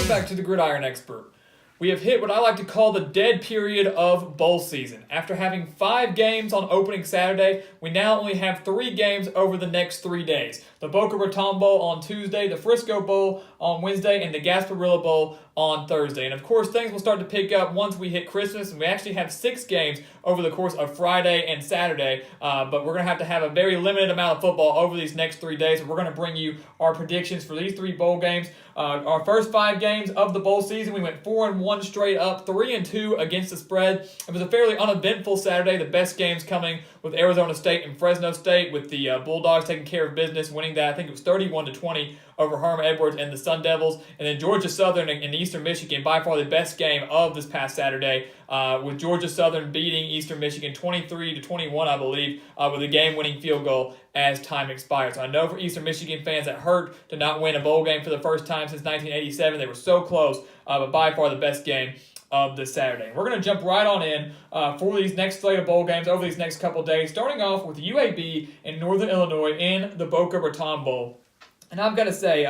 back to the Gridiron Expert. We have hit what I like to call the dead period of bowl season. After having 5 games on opening Saturday, we now only have 3 games over the next 3 days. The Boca Raton Bowl on Tuesday, the Frisco Bowl on Wednesday, and the Gasparilla Bowl on Thursday. And of course, things will start to pick up once we hit Christmas, and we actually have 6 games over the course of Friday and Saturday. But we're going to have a very limited amount of football over these next 3 days. And we're going to bring you our predictions for these 3 bowl games. Our first 5 games of the bowl season, we went 4-1 straight up, 3-2 against the spread. It was a fairly uneventful Saturday. The best games coming with Arizona State and Fresno State, with the Bulldogs taking care of business, winning that. I think it was 31-20 over Herm Edwards and the Sun Devils. And then Georgia Southern and Eastern Michigan, by far the best game of this past Saturday, with Georgia Southern beating Eastern Michigan 23-21, I believe, with a game-winning field goal as time expired. So I know for Eastern Michigan fans that hurt to not win a bowl game for the first time since 1987. They were so close, but by far the best game of this Saturday. We're going to jump right on in for these next slate of bowl games over these next couple days, starting off with UAB in Northern Illinois in the Boca Raton Bowl. And I've got to say,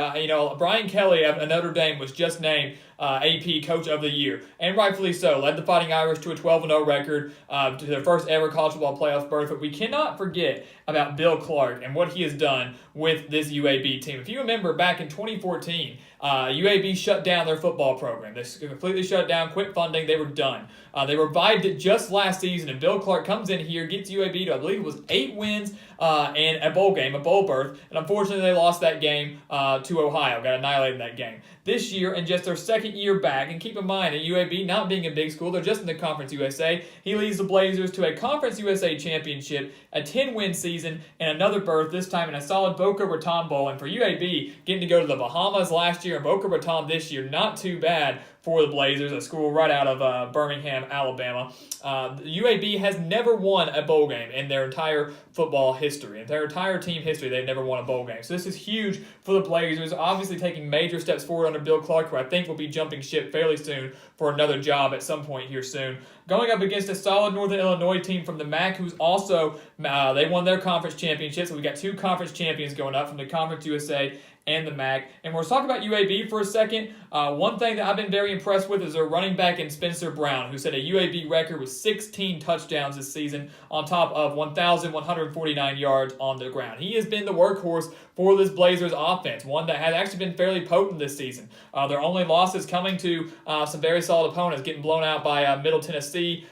Brian Kelly of Notre Dame was just named AP Coach of the Year, and rightfully so. Led the Fighting Irish to a 12-0 record, to their first ever college football playoff berth. But we cannot forget about Bill Clark and what he has done with this UAB team. If you remember back in 2014, UAB shut down their football program. They completely shut it down, quit funding. They were done. They revived it just last season, and Bill Clark comes in here, gets UAB to, I believe it was 8 wins and a bowl game, a bowl berth, and unfortunately they lost that game to Ohio, got annihilated in that game. This year, in just their second year back, and keep in mind that UAB not being a big school, they're just in the Conference USA, he leads the Blazers to a Conference USA championship, a 10-win season, and another berth, this time in a solid Boca Raton Bowl. And for UAB, getting to go to the Bahamas last year and Boca Raton this year, not too bad for the Blazers, a school right out of Birmingham, Alabama. UAB has never won a bowl game in their entire football history. In their entire team history, they've never won a bowl game. So this is huge for the Blazers, obviously taking major steps forward under Bill Clark, who I think will be jumping ship fairly soon for another job at some point here soon. Going up against a solid Northern Illinois team from the MAC, who's also, they won their conference championship, so we got 2 conference champions going up from the Conference USA and the MAC. And we'll talk about UAB for a second. One thing that I've been very impressed with is their running back in Spencer Brown, who set a UAB record with 16 touchdowns this season on top of 1,149 yards on the ground. He has been the workhorse for this Blazers offense, one that has actually been fairly potent this season. Their only losses coming to some very solid opponents, getting blown out by Middle Tennessee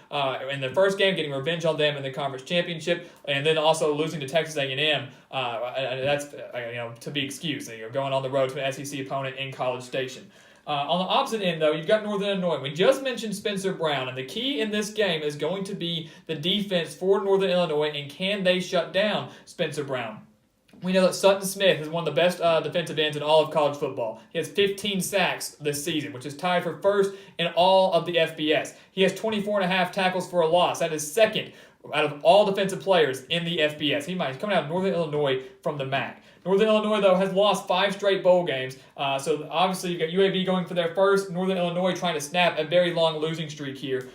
in the first game, getting revenge on them in the conference championship, and then also losing to Texas A&M. That's to be excused. You're going on the road to an SEC opponent in College Station. On the opposite end, though, you've got Northern Illinois. We just mentioned Spencer Brown, and the key in this game is going to be the defense for Northern Illinois, and can they shut down Spencer Brown? We know that Sutton Smith is one of the best defensive ends in all of college football. He has 15 sacks this season, which is tied for first in all of the FBS. He has 24.5 tackles for a loss. That is second out of all defensive players in the FBS. He's coming out of Northern Illinois from the MAC. Northern Illinois, though, has lost 5 straight bowl games. So obviously you've got UAB going for their first. Northern Illinois trying to snap a very long losing streak here.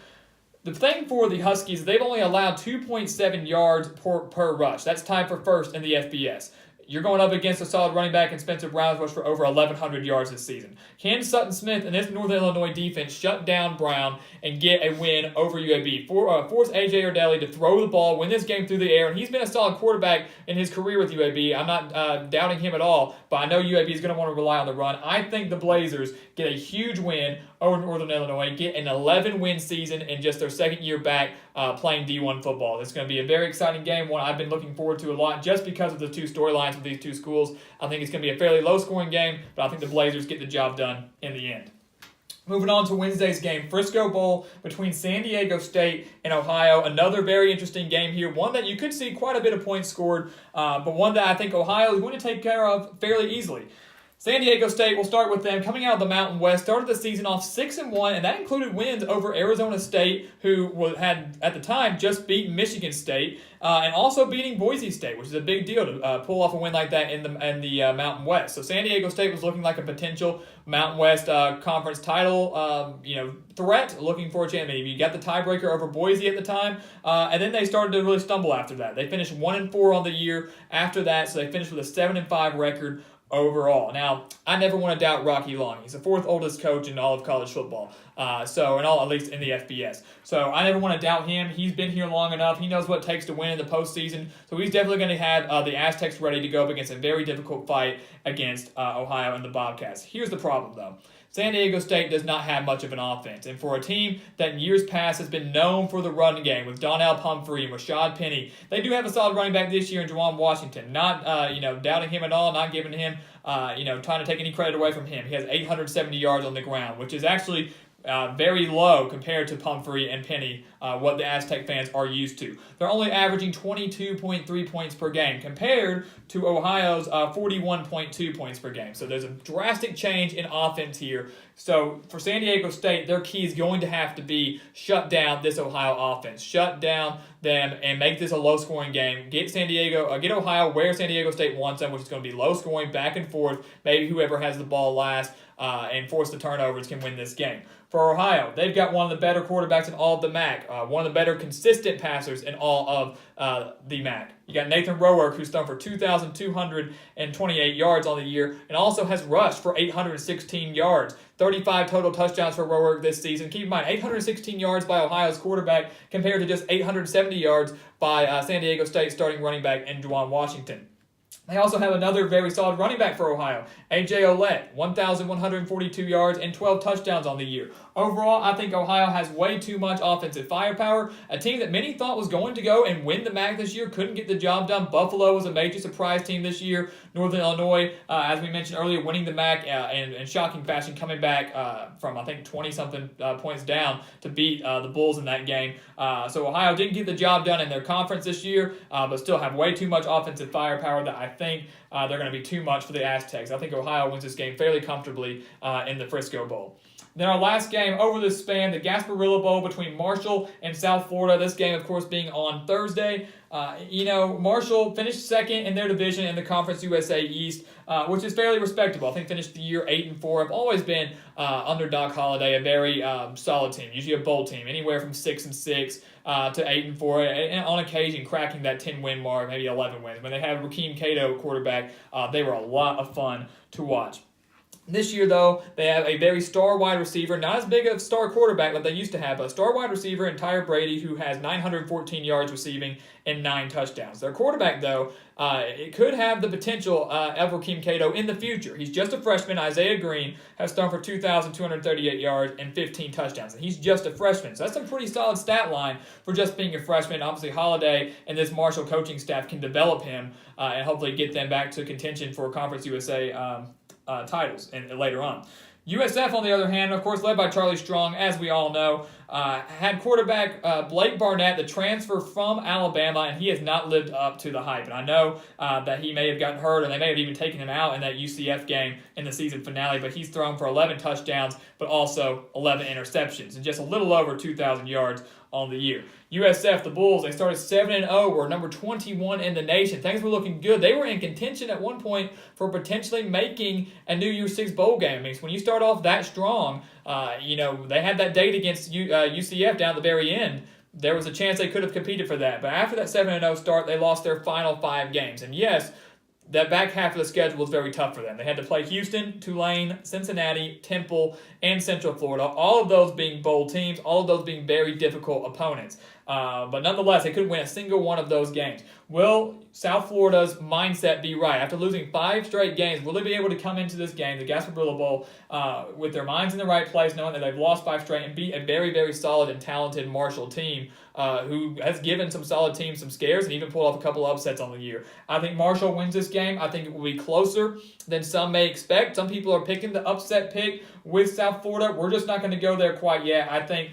The thing for the Huskies, they've only allowed 2.7 yards per rush. That's tied for first in the FBS. You're going up against a solid running back in Spencer Brown, who's rushed for over 1,100 yards this season. Can Sutton Smith and this Northern Illinois defense shut down Brown and get a win over UAB? Force A.J. Urdelli to throw the ball, win this game through the air, and he's been a solid quarterback in his career with UAB. I'm not doubting him at all, but I know UAB is going to want to rely on the run. I think the Blazers get a huge win over Northern Illinois, get an 11-win season in just their second year back playing D1 football. It's going to be a very exciting game, one I've been looking forward to a lot just because of the 2 storylines with these 2 schools. I think it's going to be a fairly low-scoring game, but I think the Blazers get the job done in the end. Moving on to Wednesday's game, Frisco Bowl between San Diego State and Ohio. Another very interesting game here, one that you could see quite a bit of points scored, but one that I think Ohio is going to take care of fairly easily. San Diego State, we'll start with them. Coming out of the Mountain West, started the season off 6-1, and that included wins over Arizona State, who had, at the time, just beaten Michigan State, and also beating Boise State, which is a big deal to pull off a win like that in the Mountain West. So San Diego State was looking like a potential Mountain West conference title threat, looking for a chance. Maybe you got the tiebreaker over Boise at the time, and then they started to really stumble after that. They finished 1-4 on the year after that, so they finished with a 7-5 record overall. Now, I never want to doubt Rocky Long. He's the fourth oldest coach in all of college football, at least in the FBS. So I never want to doubt him. He's been here long enough. He knows what it takes to win in the postseason. So he's definitely going to have the Aztecs ready to go up against a very difficult fight against Ohio and the Bobcats. Here's the problem, though. San Diego State does not have much of an offense, and for a team that in years past has been known for the run game with Donnell Pumphrey and Rashad Penny, they do have a solid running back this year in Juwan Washington. Not doubting him at all, not giving him trying to take any credit away from him. He has 870 yards on the ground, which is actually very low compared to Pumphrey and Penny, what the Aztec fans are used to. They're only averaging 22.3 points per game compared to Ohio's 41.2 points per game. So there's a drastic change in offense here. So for San Diego State, their key is going to have to be shut down this Ohio offense. Shut down them and make this a low-scoring game. Get Ohio where San Diego State wants them, which is going to be low-scoring, back and forth. Maybe whoever has the ball last and force the turnovers can win this game. For Ohio, they've got one of the better quarterbacks in all of the MAC, one of the better consistent passers in all of the MAC. You got Nathan Roark, who's thrown for 2,228 yards on the year and also has rushed for 816 yards. 35 total touchdowns for Roark this season. Keep in mind, 816 yards by Ohio's quarterback compared to just 870 yards by San Diego State starting running back in Juwan Washington. They also have another very solid running back for Ohio, A.J. Olette, 1,142 yards and 12 touchdowns on the year. Overall, I think Ohio has way too much offensive firepower. A team that many thought was going to go and win the MAC this year couldn't get the job done. Buffalo was a major surprise team this year. Northern Illinois, as we mentioned earlier, winning the MAC in shocking fashion, coming back from, I think, 20-something points down to beat the Bulls in that game. So Ohio didn't get the job done in their conference this year, but still have way too much offensive firepower that I think they're going to be too much for the Aztecs. I think Ohio wins this game fairly comfortably in the Frisco Bowl. Then our last game over this span, the Gasparilla Bowl between Marshall and South Florida. This game, of course, being on Thursday. Marshall finished second in their division in the Conference USA East, which is fairly respectable. I think finished the year 8-4. Have always been under Doc Holliday, a very solid team, usually a bowl team, anywhere from 6-6 to 8-4, and on occasion cracking that 10-win mark, maybe 11 wins. When they had Rakeem Cato quarterback, they were a lot of fun to watch. This year, though, they have a very star wide receiver, not as big of a star quarterback like they used to have, but a star wide receiver in Tyre Brady, who has 914 yards receiving and 9 touchdowns. Their quarterback, though, it could have the potential of Rakeem Cato in the future. He's just a freshman. Isaiah Green has thrown for 2,238 yards and 15 touchdowns, and he's just a freshman. So that's a pretty solid stat line for just being a freshman. Obviously, Holliday and this Marshall coaching staff can develop him and hopefully get them back to contention for Conference USA titles and later on. USF, on the other hand, of course, led by Charlie Strong, as we all know, had quarterback Blake Barnett, the transfer from Alabama, and he has not lived up to the hype. And I know that he may have gotten hurt, and they may have even taken him out in that UCF game in the season finale, but he's thrown for 11 touchdowns, but also 11 interceptions, and just a little over 2,000 yards on the year. USF, the Bulls, they started 7-0, were number 21 in the nation. Things were looking good. They were in contention at one point for potentially making a New Year's Six bowl game. I mean, when you start off that strong, they had that date against UCF down at the very end. There was a chance they could have competed for that. But after that 7-0 start, they lost their final 5 games. And yes, that back half of the schedule was very tough for them. They had to play Houston, Tulane, Cincinnati, Temple, and Central Florida, all of those being bowl teams, all of those being very difficult opponents. But nonetheless, they couldn't win a single one of those games. Will South Florida's mindset be right? After losing 5 straight games, will they be able to come into this game, the Gasparilla Bowl, with their minds in the right place, knowing that they've lost 5 straight, and beat a very, very solid and talented Marshall team who has given some solid teams some scares and even pulled off a couple upsets on the year? I think Marshall wins this game. I think it will be closer than some may expect. Some people are picking the upset pick with South Florida. We're just not going to go there quite yet. I think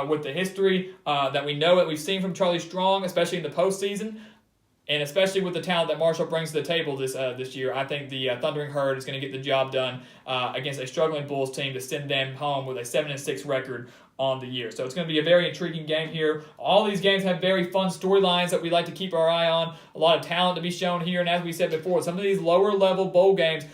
with the history that we know that we've seen from Charlie Strong, especially in the postseason, and especially with the talent that Marshall brings to the table this year, I think the Thundering Herd is going to get the job done against a struggling Bulls team to send them home with a 7-6 record on the year. So it's going to be a very intriguing game here. All these games have very fun storylines that we like to keep our eye on. A lot of talent to be shown here. And as we said before, some of these lower level bowl games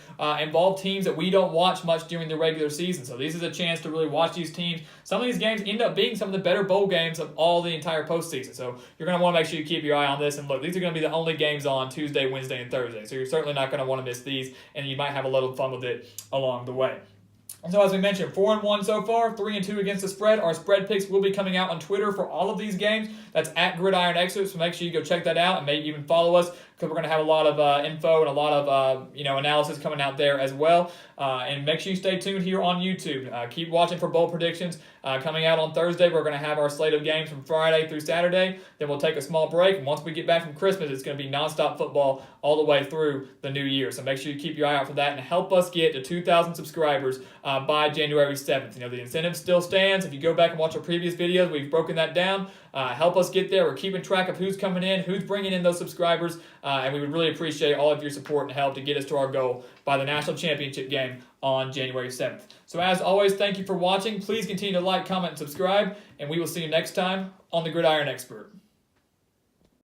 involve teams that we don't watch much during the regular season. So this is a chance to really watch these teams. Some of these games end up being some of the better bowl games of all the entire postseason. So you're going to want to make sure you keep your eye on this. And look, these are going to be the only games on Tuesday, Wednesday, and Thursday. So you're certainly not going to want to miss these, and you might have a little fun with it along the way. And so as we mentioned, 4-1 so far, 3-2 against the spread. Our spread picks will be coming out on Twitter for all of these games. That's at Gridiron Excerpt, so make sure you go check that out and maybe even follow us, because we're going to have a lot of info and a lot of analysis coming out there as well. And make sure you stay tuned here on YouTube. Keep watching for bowl predictions. Coming out on Thursday, we're going to have our slate of games from Friday through Saturday. Then we'll take a small break. And once we get back from Christmas, it's going to be nonstop football all the way through the new year. So make sure you keep your eye out for that and help us get to 2,000 subscribers by January 7th. The incentive still stands. If you go back and watch our previous videos, we've broken that down. Help us get there. We're keeping track of who's coming in, who's bringing in those subscribers, and we would really appreciate all of your support and help to get us to our goal by the national championship game on January 7th. So as always, thank you for watching. Please continue to like, comment, and subscribe, and we will see you next time on The Gridiron Expert.